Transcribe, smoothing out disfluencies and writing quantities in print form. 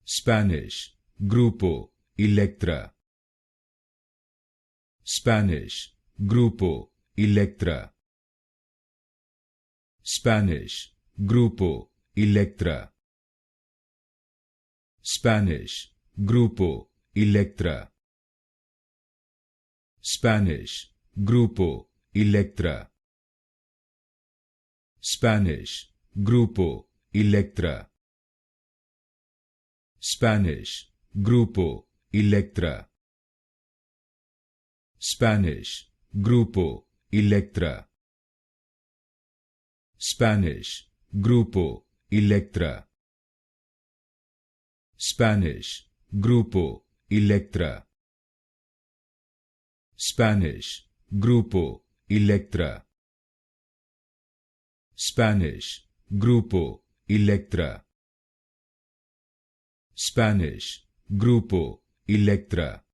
Spanish, Grupo Elektra. Spanish, Grupo Elektra. Spanish, Grupo Elektra. Spanish, Grupo Elektra. Spanish, Grupo Elektra. Spanish, Grupo Elektra. Spanish, Grupo Elektra. Spanish, Grupo Elektra. Spanish, Grupo Elektra. Spanish, Grupo Elektra. Spanish, Grupo Elektra. Spanish, Grupo Elektra. Spanish, Grupo Elektra.